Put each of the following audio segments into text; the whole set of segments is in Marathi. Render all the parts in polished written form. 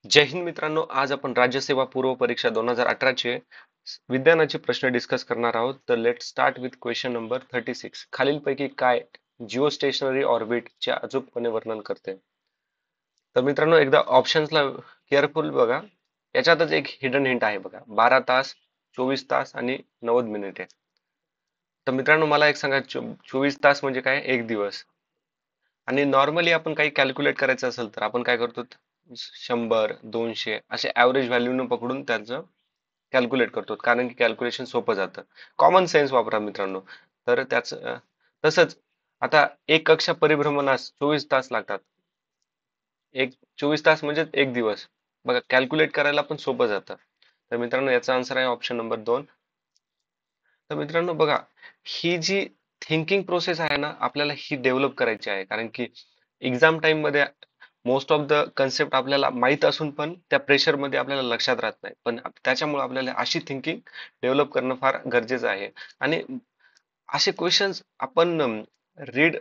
जय हिंद मित्रांनो, आज आपण राज्यसेवा पूर्व परीक्षा 2018चे विज्ञानाचे प्रश्न डिस्कस करणार आहोत. तर let start with question number 36. खालीलपैकी काय जिओ स्टेशनरी ऑर्बिट चे अचूकपणे वर्णन करते? तर मित्रांनो, एकदा ऑप्शन्सला केअरफुल बघा. याच्यातच एक हिडन हिंट आहे बघा. 12 तास, 24 तास आणि 90 मिनिटे. तर मित्रांनो, मला एक सांगा, 24 तास म्हणजे काय? एक दिवस. आणि नॉर्मली आपण काही कॅल्क्युलेट करायचं असेल तर आपण काय करतो? 100, 200 असे ऍव्हरेज व्हॅल्यू न पकडून त्याचं कॅल्क्युलेट करतो, कारण की कॅल्क्युलेशन सोपं जातं. कॉमन सेन्स वापरा मित्रांनो. तर त्याच तसंच आता एक कक्षा परिभ्रमणास 24 तास लागतात. एक 24 तास म्हणजे एक दिवस. बघा, कॅल्क्युलेट करायला पण सोपं जातं. तर मित्रांनो, याचा आन्सर आहे ऑप्शन नंबर 2. तर मित्रांनो बघा, ही जी थिंकिंग प्रोसेस आहे ना, आपल्याला ही डेव्हलप करायची आहे, कारण की एक्झाम टाइम मध्ये मोस्ट ऑफ द कन्सेप्ट आपल्याला माहित असून पण त्या प्रेशर मध्ये आपल्याला लक्षात राहत नाही. पण त्याच्यामुळे आपल्याला अशी थिंकिंग डेव्हलप करणं फार गरजेचं आहे. आणि असे क्वेश्चन्स आपण रीड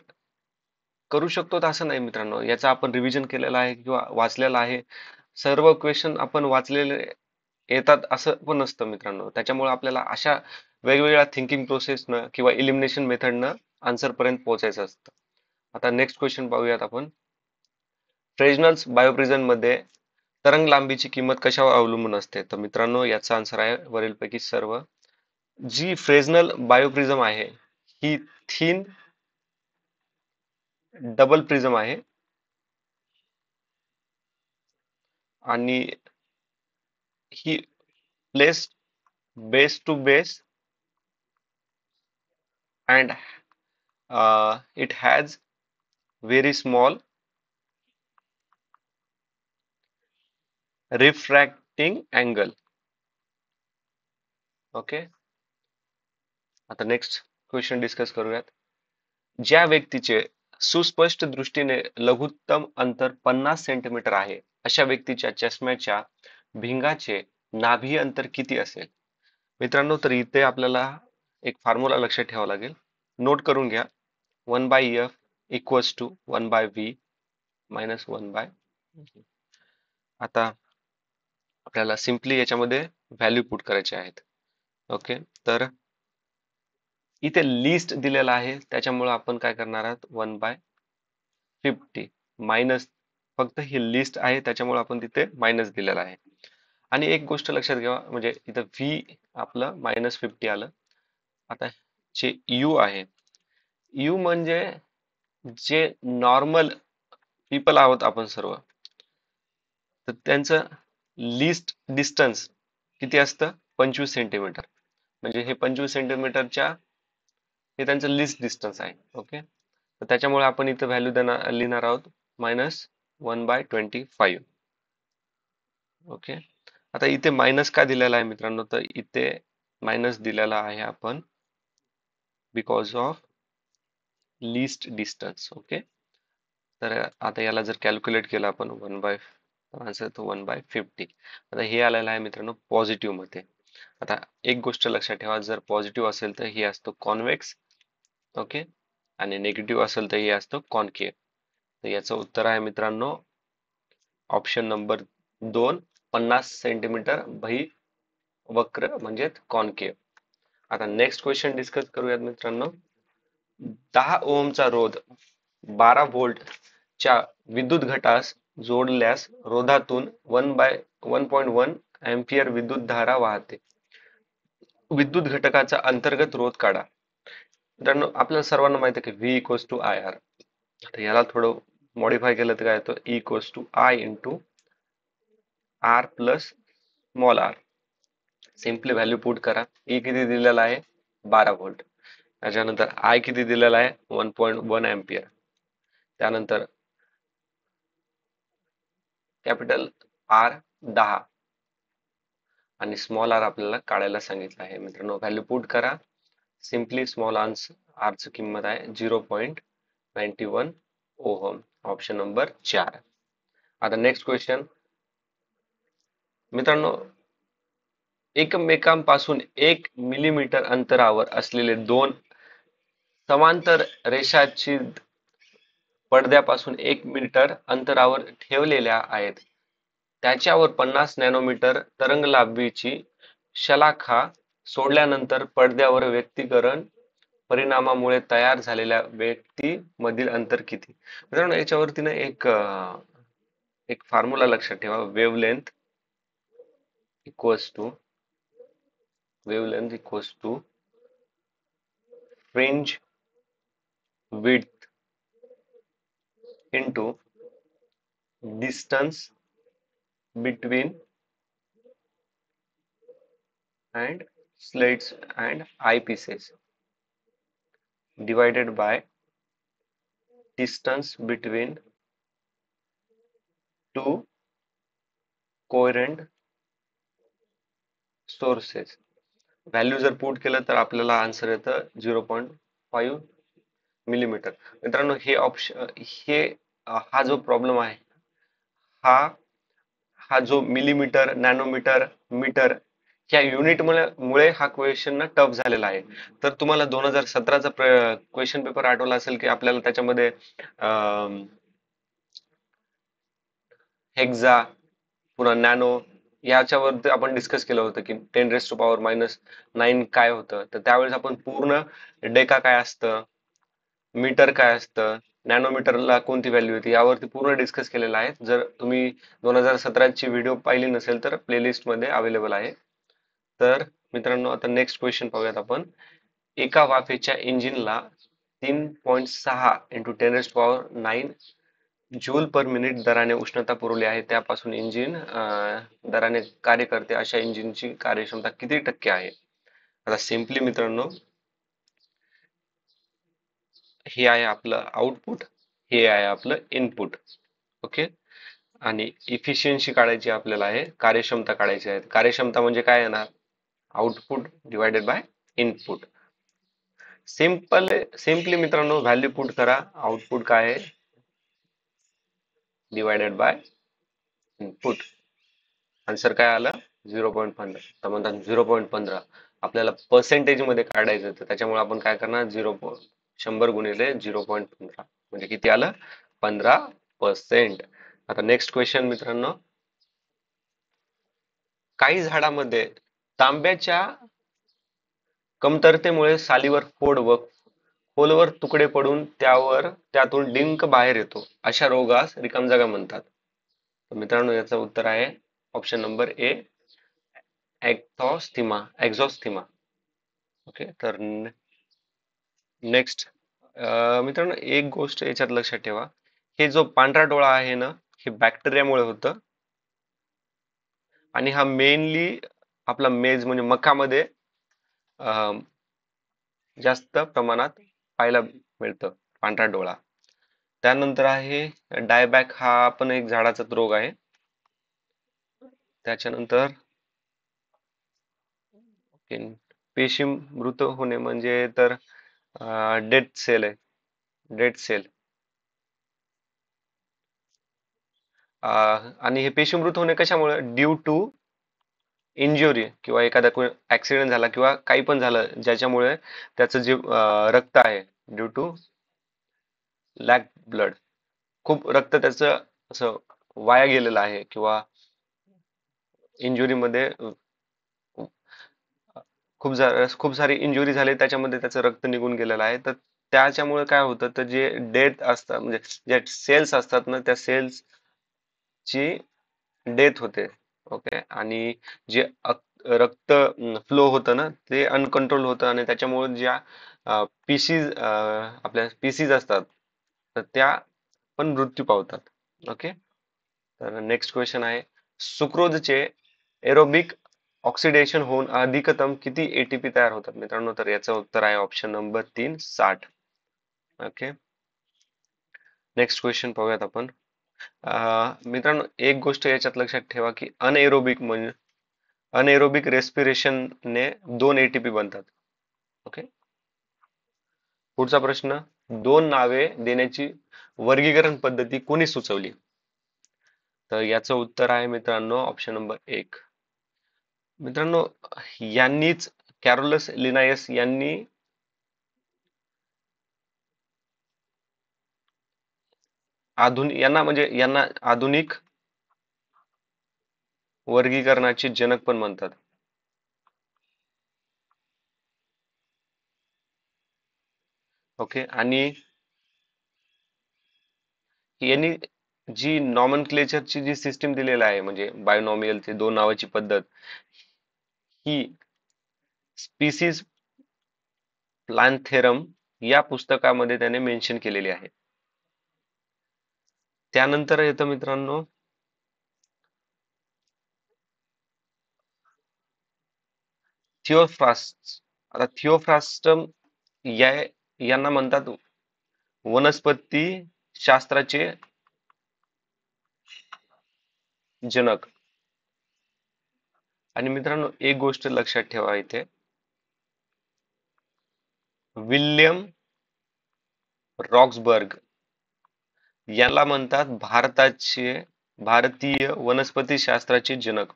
करू शकतो तर असं नाही मित्रांनो. याचा आपण रिव्हिजन केलेला आहे किंवा वाचलेला आहे. सर्व क्वेश्चन आपण वाचलेले येतात असं पण नसतं मित्रांनो. त्याच्यामुळे आपल्याला अशा वेगवेगळ्या थिंकिंग प्रोसेसनं किंवा इलिमिनेशन मेथडनं आन्सर पर्यंत पोहोचायचं असतं. आता नेक्स्ट क्वेश्चन पाहूयात आपण. फ्रेजनल्स बायोप्रिझम मध्ये तरंग लांबीची किंमत कशावर अवलंबून असते? तर मित्रांनो, याचा आन्सर आहे वरीलपैकी सर्व. जी फ्रेजनल बायोप्रिझम आहे ही थिन डबल प्रिझम आहे आणि ही placed base to base and it has very small refracting angle. Okay, आता नेक्स्ट क्वेश्चन डिस्कस करूयात. ज्या व्यक्तीचे सुस्पष्ट दृष्टीने लघुत्तम अंतर 50 सेंटीमीटर आहे, अशा व्यक्तीच्या चष्म्याच्या भिंगाचे नाभी अंतर किती असेल? मित्रांनो, तर इथे आपल्याला एक फॉर्म्युला लक्षात ठेवावा लागेल. नोट करून घ्या. 1/f equals to 1/v minus 1/. आता आपल्याला सिम्पली याच्यामध्ये व्हॅल्यू पुट करायचे आहेत. ओके, तर इथे लिस्ट दिलेला आहे, त्याच्यामुळे आपण काय करणार आहोत? 1/50 मायनस, फक्त ही लिस्ट आहे त्याच्यामुळे आपण तिथे मायनस दिलेला आहे. आणि एक गोष्ट लक्षात घ्या, म्हणजे इथं व्ही आपलं -50 आलं. आता जे यू आहे, यू म्हणजे जे नॉर्मल पीपल आहोत आपण सर्व, तर त्यांचं लिस्ट डिस्टन्स किती असतं? 25 सेंटीमीटर. म्हणजे हे 25 सेंटीमीटरच्या हे त्यांचं लिस्ट डिस्टन्स आहे. ओके, तर त्याच्यामुळे आपण इथं व्हॅल्यू देणार लिहिणार आहोत -1/25. ओके, आता इथे मायनस का दिलेला आहे मित्रांनो? तर इथे मायनस दिलेला आहे आपण because of list distance. Okay, तर आता याला जर कॅल्क्युलेट केलं आपण 1/, आन्सर तो 1/50. आता हे आलेलं आहे मित्रांनो पॉझिटिव्ह मध्ये. आता एक गोष्ट लक्षात ठेवा, जर पॉझिटिव्ह असेल तर हे असतो कॉन्व्हेक्स. ओके, आणि निगेटिव्ह असेल तर हे असतं कॉन्केव्ह. तर याचं उत्तर आहे मित्रांनो ऑप्शन नंबर 2, 50 सेंटीमीटर वक्र म्हणजे कॉन्केव्ह. आता नेक्स्ट क्वेश्चन डिस्कस करूयात मित्रांनो. 10 ओहमचा रोध 12 व्होल्ट च्या विद्युत घटास जोडल्यास रोधातून 1/1.1 अँपिअर विद्युत धारा वाहते. विद्युत घटकाचा अंतर्गत रोध काढा. मित्रांनो, आपल्याला सर्वांना माहिती आहे की V equals to I R. तर याला थोडं मॉडीफाय केलं तर काय येतं? E equals to I into R plus small R. Simply value put करा. E किती दिलेला आहे? 12 व्होल्ट. त्याच्यानंतर आय किती दिलेला आहे? 1.1 अँपिअर. त्यानंतर कॅपिटल आर 10 आणि स्मॉल आर आपल्याला काढायला सांगितलं आहे. मित्रांनो, व्हॅल्यू पुट करा. सिम्पली स्मॉल आरची किंमत आहे 0.91 ओहम. Option number 4. आता नेक्स्ट क्वेश्चन मित्रांनो, एकमेकांपासून 1 मिलीमीटर अंतरावर असलेले दोन समांतर रेषाची पडद्यापासून 1 मीटर अंतरावर ठेवलेल्या आहेत. त्याच्यावर 50 नॅनोमीटर तरंगलांबीची शलाका सोडल्यानंतर पडद्यावर व्यक्तीकरण परिणामामुळे तयार झालेल्या व्यक्ती मधील अंतर किती? मित्रांनो याच्यावरती ना एक फॉर्म्युला लक्षात ठेवा. Equals to wavelength equals to fringe width into distance between and slits and eyepieces divided by distance between two coherent sources. Value जर पुट केलं तर आपल्याला आन्सर येतं 0.5 मिलीमीटर. मित्रांनो हा जो प्रॉब्लेम आहे हा हा जो मिलीमीटर, नॅनोमीटर, मीटर ह्या युनिट मुळे हा क्वेश्चन ना टफ झालेला आहे. तर तुम्हाला 2017चा क्वेश्चन पेपर आठवला असेल की आपल्याला त्याच्यामध्ये हेक्झा पुन्हा नॅनो याच्यावरती आपण डिस्कस केलं होतं की 10⁻⁻⁹ काय होतं. तर त्यावेळेस आपण पूर्ण डेका काय असतं, मीटर काय असतं, नॅनोमीटरला कोणती व्हॅल्यू येते यावरती पूर्ण डिस्कस केलेलं आहे. जर तुम्ही 2017ची व्हिडिओ पाहिली नसेल तर प्लेलिस्ट मध्ये अवेलेबल आहे. तर मित्रांनो आता नेक्स्ट क्वेश्चन पाहूयात आपण. एका वाफेच्या इंजिनला 3.6 इंटू 10⁻⁹ जूल पर मिनिट दराने उष्णता पुरवली आहे. त्यापासून इंजिन दराने कार्य करते अशा इंजिनची कार्यक्षमता किती टक्के आहे? आता सिम्पली मित्रांनो हे आहे आपलं आउटपुट, हे आहे आपलं इनपुट. ओके. आणि इफिशियन्सी काढायची आपल्याला आहे, कार्यक्षमता काढायची आहे. कार्यक्षमता म्हणजे काय येणार? Output divided by input. Simply मित्रांनो व्हॅल्यू पुट करा. आउटपुट काय आहे? Divided by input. आन्सर काय आलं? 0.15. तर म्हणतात 0.15 आपल्याला पर्सेंटेज मध्ये काढायचं तर त्याच्यामुळे आपण काय करणार? 100 गुणिले 0.15 म्हणजे किती आलं? 15%. आता नेक्स्ट क्वेश्चन मित्रांनो, काही झाडामध्ये तांब्याच्या कमतरतेमुळे सालीवर फोड व खोलवर तुकडे पडून त्यातून डिंक बाहेर येतो. अशा रोगास रिकाम जागा म्हणतात. तर मित्रांनो याचं उत्तर आहे ऑप्शन नंबर ए, एक्झॉस्थिमा. ओके. तर नेक्स्ट मित्रांनो एक गोष्ट याच्यात लक्षात ठेवा, हे जो पांढरा डोळा आहे ना, हे बॅक्टेरियामुळे होतं आणि हा मेनली आपला मेज म्हणजे मकामध्ये जास्त प्रमाणात पाहायला मिळतं पांढरा डोळा. त्यानंतर आहे डायबॅक, हा पण एक झाडाचा रोग आहे. त्याच्यानंतर पेशी मृत होणे म्हणजे तर डेड सेल आहे, डेड सेल. आणि हे पेशी मृत होणे कशामुळे? ड्यू टू इंजुरी किंवा एखादा ऍक्सिडेंट झाला किंवा काही पण झालं ज्याच्यामुळे त्याचं जे रक्त आहे, ड्यू टू लॅक ब्लड, खूप रक्त त्याचं असं वाया गेलेलं आहे किंवा इंजुरी मध्ये खूप सारी इंजुरी झाली त्याच्यामध्ये त्याचं रक्त निघून गेलेलं आहे. तर त्याच्यामुळे काय होतं, तर जे डेथ असतात म्हणजे जे सेल्स असतात ना, त्या सेल्स ची डेथ होते. ओके. आणि जे रक्त फ्लो होतं ना ते अनकंट्रोल होतं आणि त्याच्यामुळे ज्या आपल्या पीसीज असतात तर त्या पण मृत्यू पावतात. ओके. तर नेक्स्ट क्वेश्चन आहे, सुक्रोजचे एरोबिक ऑक्सिडेशन होऊन अधिकतम किती एटीपी तयार होतात? मित्रांनो तर याचं उत्तर आहे option number 3, 60. Okay. Next question पाहूयात आपण. मित्रांनो एक गोष्ट याच्यात लक्षात ठेवा की अनएरोबिक रेस्पिरेशनने 2 एटीपी बनतात. ओके. पुढचा प्रश्न, 2 नावे देण्याची वर्गीकरण पद्धती कोणी सुचवली? तर याचं उत्तर आहे मित्रांनो ऑप्शन नंबर 1. मित्रांनो यांनीच, कॅरोलस लिनायस यांनी यांना आधुनिक वर्गीकरणाचे जनक पण म्हणतात. ओके. आणि यांनी जी नॉमनक्लेचरची जी सिस्टीम दिलेली आहे म्हणजे बायोनॉमियलची दोन नावाची पद्धत, ही स्पीसीज प्लांथेरम या पुस्तकामध्ये त्याने मेन्शन केलेली आहे. त्यानंतर येतं मित्रांनो थिओफ्रास्ट. आता थिओफ्रास्टम या यांना म्हणतात वनस्पती शास्त्राचे जनक. आणि मित्रांनो एक गोष्ट लक्षात ठेवा इथे, विल्यम रॉक्सबर्ग याला म्हणतात भारतीय वनस्पती शास्त्राचे जनक.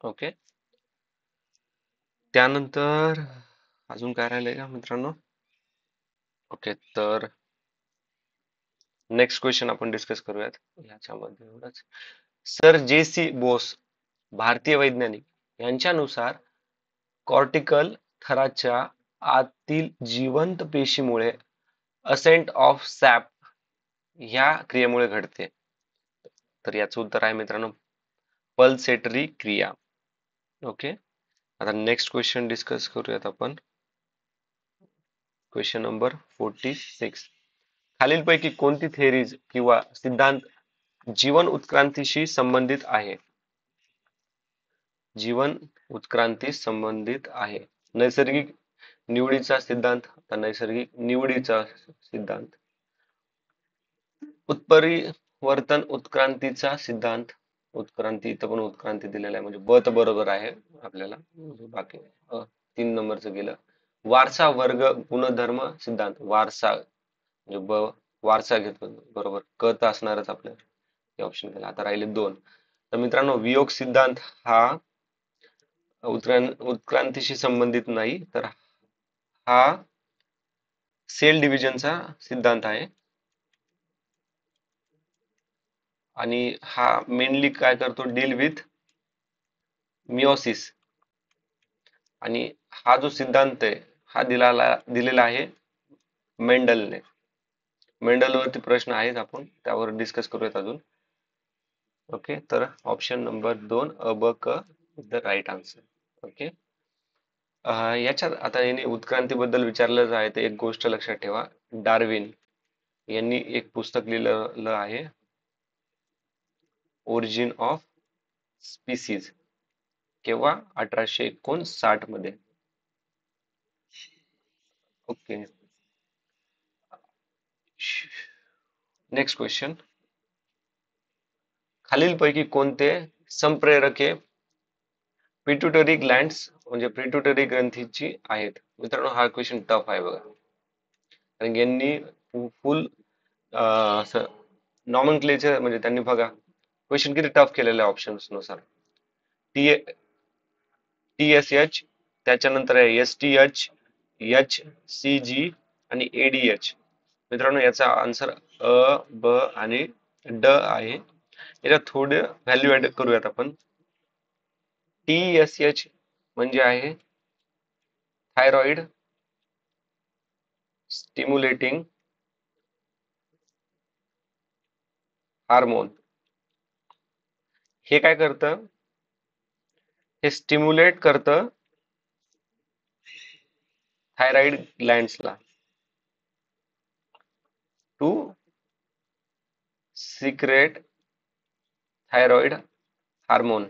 ओके. त्यानंतर अजून काय राहिलंय का मित्रांनो? ओके, तर नेक्स्ट क्वेश्चन आपण डिस्कस करूयात याच्यामध्ये एवढंच. सर जे सी बोस भारतीय वैज्ञानिक यांच्यानुसार कॉर्टिकल थराच्या आतील जिवंत पेशीमुळे असेंट ऑफ सॅप ह्या क्रियेमुळे घडते. तर याचं उत्तर आहे मित्रांनो पल्सेटरी क्रिया. ओके. आता नेक्स्ट क्वेश्चन डिस्कस करूयात आपण. Question number 46. खालीलपैकी कोणती थेरीज किंवा सिद्धांत जीवन उत्क्रांतीशी संबंधित आहे? जीवन उत्क्रांतीस संबंधित आहे. नैसर्गिक निवडीचा सिद्धांत. आता नैसर्गिक निवडीचा सिद्धांत, उत्परिवर्तन उत्क्रांतीचा सिद्धांत. उत्क्रांती इथं पण उत्क्रांती दिलेला आहे म्हणजे ब तर बरोबर आहे आपल्याला, बाकी 3 नंबरचं गेलं. वारसा वर्ग गुणधर्म सिद्धांत. वारसा म्हणजे ब वारसा घेतो बरोबर, क तर असणारच आपल्याला, हे ऑप्शन केलं. आता राहिले 2. तर मित्रांनो वियोग सिद्धांत हा उत्क्रांतीशी संबंधित नाही, तर हा सेल डिव्हिजनचा सिद्धांत आहे. आणि हा मेनली काय करतो, डील विथ मिओसिस. आणि हा जो सिद्धांत आहे हा दिलेला आहे मेंडलने. मेंडलवरती प्रश्न आहेत, आपण त्यावर डिस्कस करूयात अजून. ओके, तर ऑप्शन नंबर 2 अ ब क द राईट आन्सर. ओके. याच्यात आता याने उत्क्रांतीबद्दल विचारलं आहे तर एक गोष्ट लक्षात ठेवा, डार्विन यांनी एक पुस्तक लिहिलेलं आहे, ओरिजिन ऑफ स्पीसीज. केव्हा? 1859 मध्ये. ओके. Next question. खालीलपैकी कोणते संप्रेरके पिट्युटरी ग्लँड्स म्हणजे पिट्युटरी ग्रंथीची आहेत? मित्रांनो हा क्वेश्चन टफ आहे बघा, कारण यांनी फुल नॉमनक्लेचर म्हणजे त्यांनी बघा क्वेश्चन किती टफ केलेले आहे ऑप्शन्स नुसार. टी टी एस एच, त्याच्यानंतर आहे S T H, H C G आणि एडीएच. मित्रांनो याचा आन्सर अ ब आणि ड आहे. याच्यात थोडे व्हॅल्यू ऍड करूयात आपण. टी एस एच म्हणजे आहे थायरॉइड स्टिम्युलेटिंग हार्मोन. हे काय करतं? हे स्टिम्युलेट करतं थायरॉइड ग्लँड्सला टू सिक्रेट थायरॉइड हार्मोन.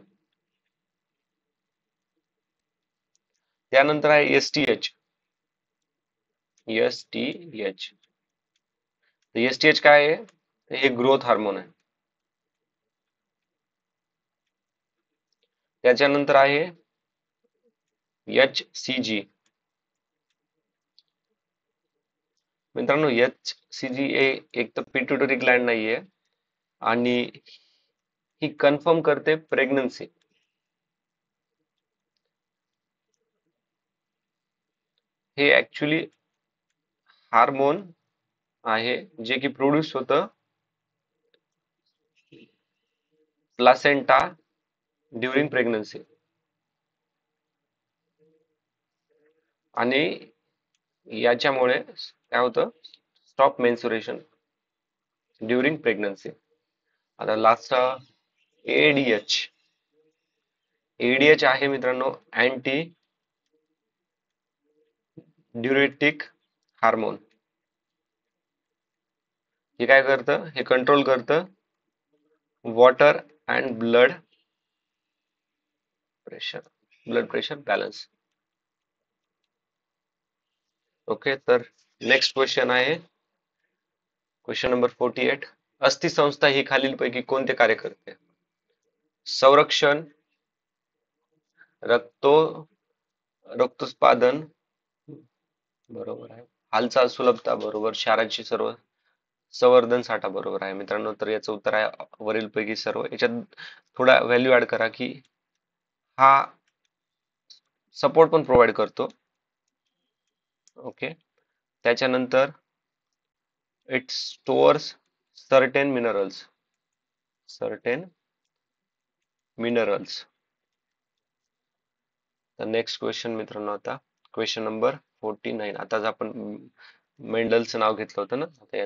त्यानंतर आहे S T H. S T H, S T H काय आहे? हे ग्रोथ हार्मोन आहे. त्याच्यानंतर आहे एच सी जी. मित्रांनो एच सी जी एक तर पिट्युटरी ग्लँड नाहीये आणि ही कन्फर्म करते प्रेग्नन्सी. हे ऍक्च्युली हार्मोन आहे जे की प्रोड्यूस होतं प्लासेंटा ड्युरिंग प्रेग्नन्सी आणि याच्यामुळे काय होतं स्टॉप मेन्सुरेशन ड्युरिंग प्रेग्नन्सी. आता लास्ट एडीएच. एडीएच आहे मित्रांनो अँटी ड्युरेटिक हार्मोन. हे काय करतं, हे कंट्रोल करतं water and blood pressure balance. Okay, तर नेक्स्ट क्वेश्चन आहे क्वेश्चन नंबर 48. अस्थि संस्था ही खालीलपैकी कोणते कार्य करते? संरक्षण, रक्तो रक्तोत्पादन बरोबर आहे, हालचाल सुलभता बरोबर, क्षाराची संवर्धन साठा बरोबर आहे मित्रांनो. तर याचं उत्तर आहे वरीलपैकी सर्व. याच्यात थोडा व्हॅल्यू ऍड करा की हा सपोर्ट पण प्रोव्हाइड करतो. ओके, त्याच्यानंतर इट स्टोअर्स सर्टेन मिनरल्स. तर नेक्स्ट क्वेश्चन मित्रांनो, आता क्वेश्चन नंबर 49. आताच आपण मेंडलचं नाव घेतलं होतं ना, आता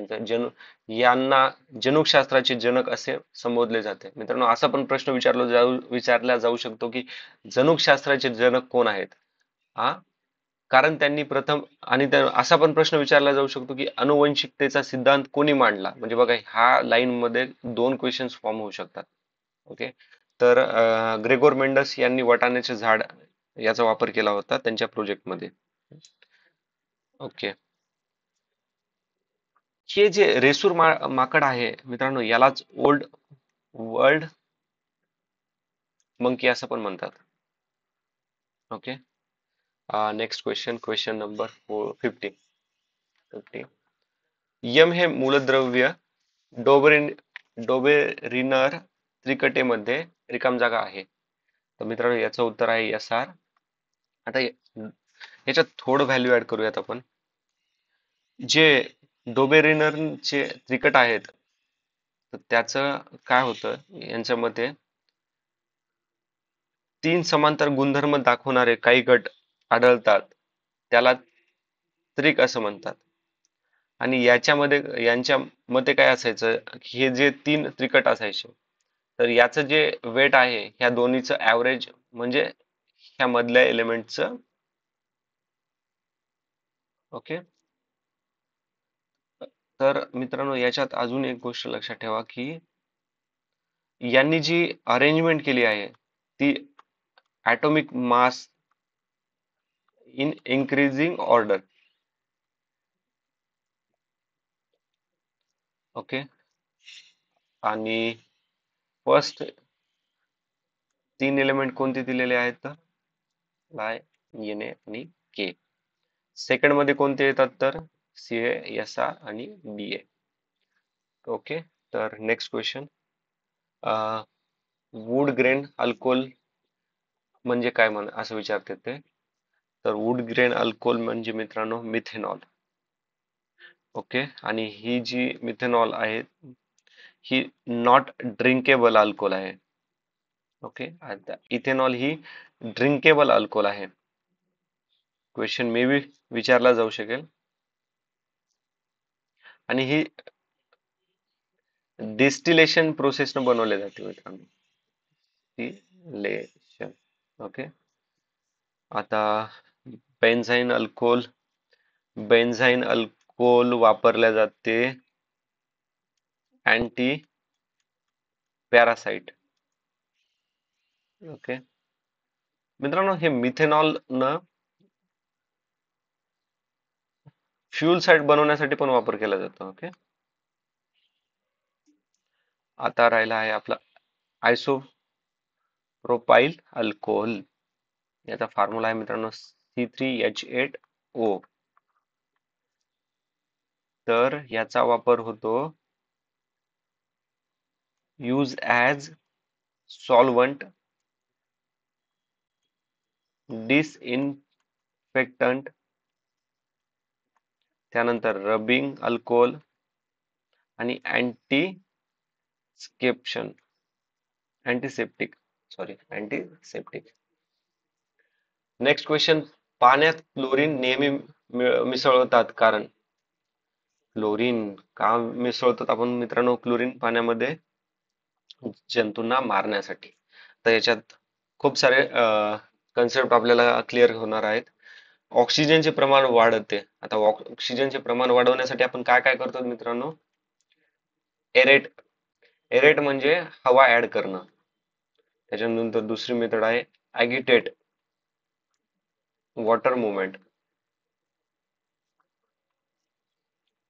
यांना जनुकशास्त्राचे जनक असे संबोधले जाते. मित्रांनो, असा पण प्रश्न विचारला जाऊ शकतो की जनुकशास्त्राचे जनक कोण आहेत? हा, कारण त्यांनी प्रथम आणि असा पण प्रश्न विचारला जाऊ शकतो की अनुवंशिकतेचा सिद्धांत कोणी मांडला? म्हणजे बघा, ह्या लाईन मध्ये दोन क्वेश्चन्स फॉर्म होऊ शकतात. ओके, तर ग्रेगोर मेंडस यांनी वाटाण्याचे झाड याचा वापर केला होता त्यांच्या प्रोजेक्टमध्ये. ओके, हे जे रेसूर माकड आहे मित्रांनो, यालाच ओल्ड वर्ल्ड मंकी असं पण म्हणतात. Okay, next question number 50. यम हे मूलद्रव्य डोबेरिन डोबेरिनर त्रिकटेमध्ये रिकाम जागा आहे. तर मित्रांनो, याचं उत्तर आहे SR. आता याच्यात थोडं व्हॅल्यू ऍड करूयात आपण. जे डोबेरिनरचे त्रिकट आहेत, तर त्याचं काय होतं, यांच्यामध्ये तीन समांतर गुणधर्म दाखवणारे काही गट आढळतात, त्याला त्रिक असं म्हणतात. आणि यांच्या मते काय असायचं, हे जे तीन त्रिकट असायचे, तर याचं जे वेट आहे ह्या दोन्हीचं ऍव्हरेज म्हणजे ह्या मधल्या एलिमेंटचं. ओके, तर मित्रांनो, याच्यात अजून एक गोष्ट लक्षात ठेवा की यांनी जी अरेंजमेंट केली आहे ती atomic mass in increasing order. Okay, आणि फर्स्ट तीन एलिमेंट कोणते दिलेले आहेत, तर लाय, एन आणि के. सेकंड मध्ये कोणते येतात, तर CA, SR आणि BA. ओके, तर next question, wood grain alcohol म्हणजे काय असं विचारते ते. तर वूड ग्रेन अल्कोहोल म्हणजे मित्रांनो मिथेनॉल. ओके, आणि ही जी मिथेनॉल आहे ही नॉट ड्रिंकेबल अल्कोहोल आहे. ओके, आता इथेनॉल ही ड्रिंकेबल अल्कोहोल आहे. क्वेश्चन मे बी विचारला जाऊ शकेल. आणि ही डिस्टिलेशन प्रोसेस न बनवले जाते मित्रांनो. डिस्टिलेशन. ओके, आता बेन्झाईन अल्कोहोल वापरल्या जाते अँटी पॅरासाइट. ओके, मित्रांनो, हे मिथेनॉल न फ्युल साइड बनवण्यासाठी पण वापर केला जातो. ओके, आता राहिला आहे आपला आयसोप्रोपाइल अल्कोहोल. याचा फॉर्म्युला आहे मित्रांनो C3H8O. तर याचा वापर होतो यूज ॲज सॉल्वंट, डिसइन्फेक्टंट, त्यानंतर रबिंग अल्कोहोल आणि अँटीसेप्टिक नेक्स्ट क्वेश्चन, पाण्यात क्लोरीन नेहमी मिसळतात कारण क्लोरीन का मिसळतात आपण मित्रांनो क्लोरीन पाण्यामध्ये? जंतूंना मारण्यासाठी. तर याच्यात खूप सारे कन्सेप्ट आपल्याला क्लिअर होणार आहेत. ऑक्सिजनचे प्रमाण वाढते. आता ऑक्सिजनचे प्रमाण वाढवण्यासाठी आपण काय काय करतो मित्रांनो? एरेट. एरेट म्हणजे हवा ऍड करणं. त्याच्यानंतर दुसरी मेथड आहे ॲगिटेट, वॉटर मुवमेंट.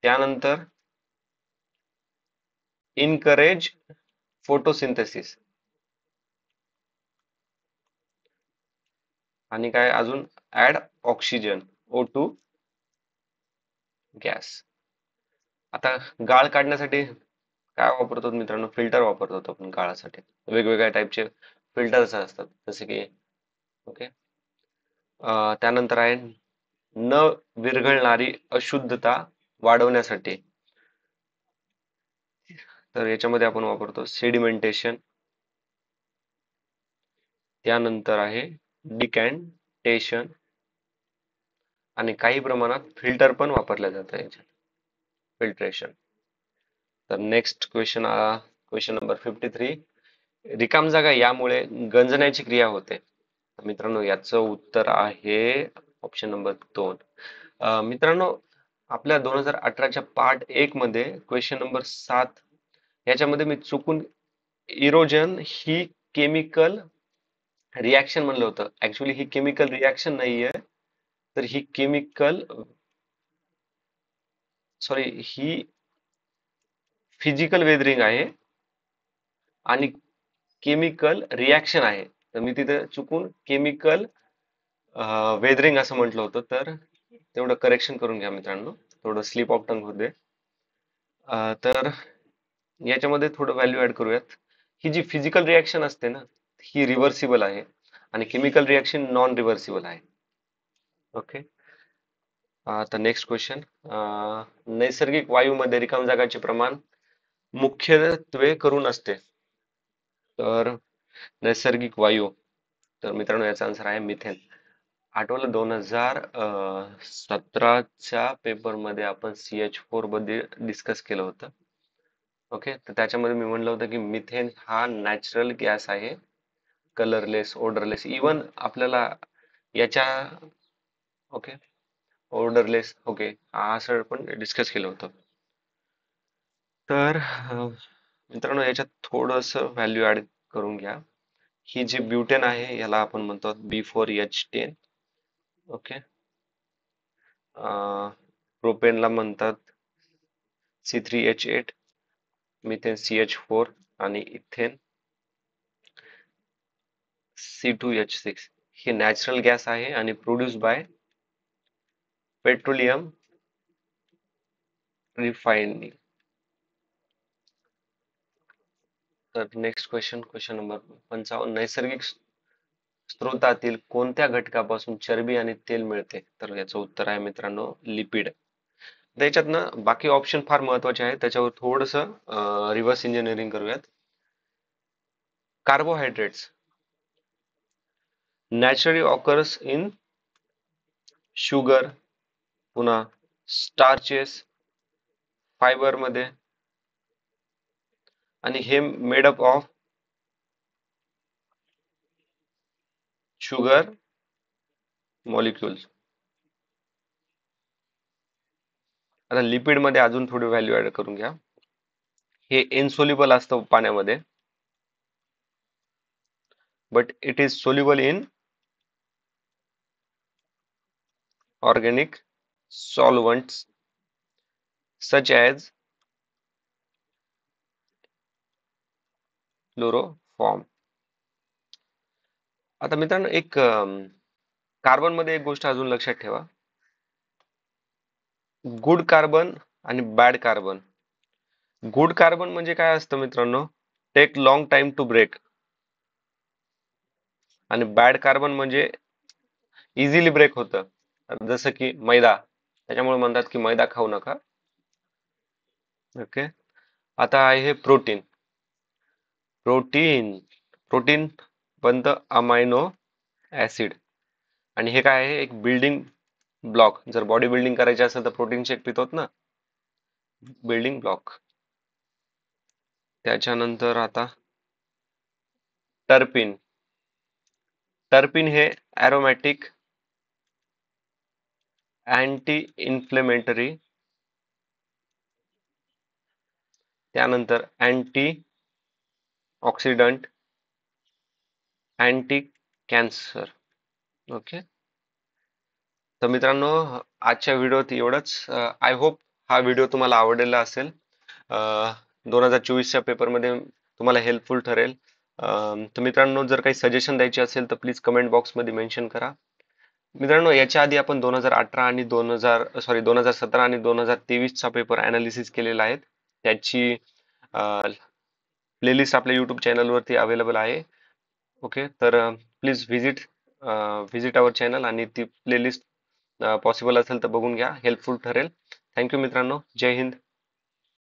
त्यानंतर इनकरेज फोटोसिंथेसिस. आणि काय अजून? Add oxygen, O2 gas. आता गाळ काढण्यासाठी काय वापरतो मित्रांनो? फिल्टर वापरतो आपण गाळासाठी. वेगवेगळ्या टाईपचे फिल्टर्स असतात जसे की ओके. त्यानंतर आहे न विरघळणारी अशुद्धता वाढवण्यासाठी. तर याच्यामध्ये आपण वापरतो सेडिमेंटेशन. त्यानंतर आहे डिकॅन्टेशन आणि काही प्रमाणात फिल्टर पण वापरल्या जातं याच्यात, फिल्ट्रेशन. तर नेक्स्ट क्वेश्चन नंबर 53, रिकाम जागा यामुळे गंजण्याची क्रिया होते. मित्रांनो याचं उत्तर आहे ऑप्शन नंबर 2. मित्रांनो आपल्या 2018च्या पार्ट 1 मध्ये क्वेश्चन नंबर 7 याच्यामध्ये मी चुकून इरोजन ही केमिकल रिॲक्शन म्हणलं होतं. ऍक्च्युली ही केमिकल रिॲक्शन नाहीये, तर ही ही फिजिकल वेदरिंग आहे आणि केमिकल रिॲक्शन आहे. तर मी तिथे चुकून केमिकल वेदरिंग असं म्हटलं होतं, तर तेवढं करेक्शन करून घ्या मित्रांनो, थोडं स्लिप ऑफ टंग होते. तर याच्यामध्ये थोडं व्हॅल्यू ऍड करूयात. ही जी फिजिकल रिॲक्शन असते ना, ही रिव्हर्सिबल आहे आणि केमिकल रिॲक्शन नॉन रिव्हर्सिबल आहे. ओके. आता नेक्स्ट क्वेश्चन, नैसर्गिक वायूमध्ये रिकाम जागाचे प्रमाण मुख्यत्वे करून असते. तर नैसर्गिक वायू, तर मित्रांनो याचा आन्सर आहे मिथेन. आठवलं 2017च्या पेपर मध्ये आपण CH4 मध्ये डिस्कस केलं होतं. ओके, तर त्याच्यामध्ये मी म्हणलं होतं की मिथेन हा नॅचरल गॅस आहे, कलरलेस, ओडरलेस. इवन आपल्याला याच्या ओके ओडरलेस ओके असं पण डिस्कस केलं होतं. तर मित्रांनो याच्यात थोडस व्हॅल्यू ऍड करून घ्या. ही जी ब्युटेन आहे याला आपण म्हणतो B4H10. ओके. प्रोपेनला म्हणतात C3H8, मिथेन CH4 आणि इथेन C2H6. हे नॅचरल गॅस आहे आणि प्रोड्यूस बाय पेट्रोलियम रिफाइनिंग. तर नेक्स्ट क्वेश्चन नंबर 55, नैसर्गिक स्त्रोतातील कोणत्या घटकापासून चरबी आणि तेल मिळते? तर याचं उत्तर आहे मित्रांनो लिपिड. त्याच्यात ना बाकी ऑप्शन फार महत्वाचे आहेत, त्याच्यावर थोडस रिव्हर्स इंजिनिअरिंग करूयात. Carbohydrates naturally occurs in sugar, पुन्हा स्टार्चेस, फायबर मध्ये, आणि हे made up of sugar molecules. आता लिपिड मध्ये अजून थोडी व्हॅल्यू ऍड करून घ्या. हे इनसोल्युबल असतं पाण्यामध्ये, but it is soluble in organic solvents such as chloroform. आता मित्रांनो एक कार्बन मध्ये एक गोष्ट अजून लक्षात ठेवा, गुड कार्बन आणि बॅड कार्बन. गुड कार्बन म्हणजे काय असतं मित्रांनो? Take long time to break. आणि बॅड कार्बन म्हणजे इझिली ब्रेक होतं, जसं की मैदा. त्याच्यामुळे म्हणतात की मैदा खाऊ नका. ओके. आता आहे हे प्रोटीन. प्रोटीन प्रोटीन बनतं अमायनो ऍसिड, आणि हे काय आहे, एक बिल्डिंग ब्लॉक. जर बॉडी बिल्डिंग करायची असेल तर प्रोटीन शेक पितोत ना, बिल्डिंग ब्लॉक. त्याच्यानंतर आता टर्पिन. टर्पिन हे ॲरोमॅटिक अँटी इन्फ्लेमेटरी, त्यानंतर anti oxidant, anti cancer. Okay. तर मित्रांनो, आजच्या व्हिडिओत एवढंच. आय होप हा व्हिडिओ तुम्हाला आवडलेला असेल. 2024च्या पेपरमध्ये तुम्हाला हेल्पफुल ठरेल. तर मित्रांनो, जर काही सजेशन द्यायचे असेल तर प्लीज कमेंट बॉक्समध्ये मेन्शन करा. मित्रांनो, याच्या आधी आपण 2018 आणि 2017 आणि 2023चा पेपर अनालिसिस केलेला आहे. त्याची प्लेलिस्ट आपल्या युट्यूब चॅनलवरती अवेलेबल आहे. ओके. तर प्लीज व्हिजिट आवर चॅनल आणि ती प्लेलिस्ट पॉसिबल असेल तर बघून घ्या, हेल्पफुल ठरेल. थँक्यू मित्रांनो. जय हिंद.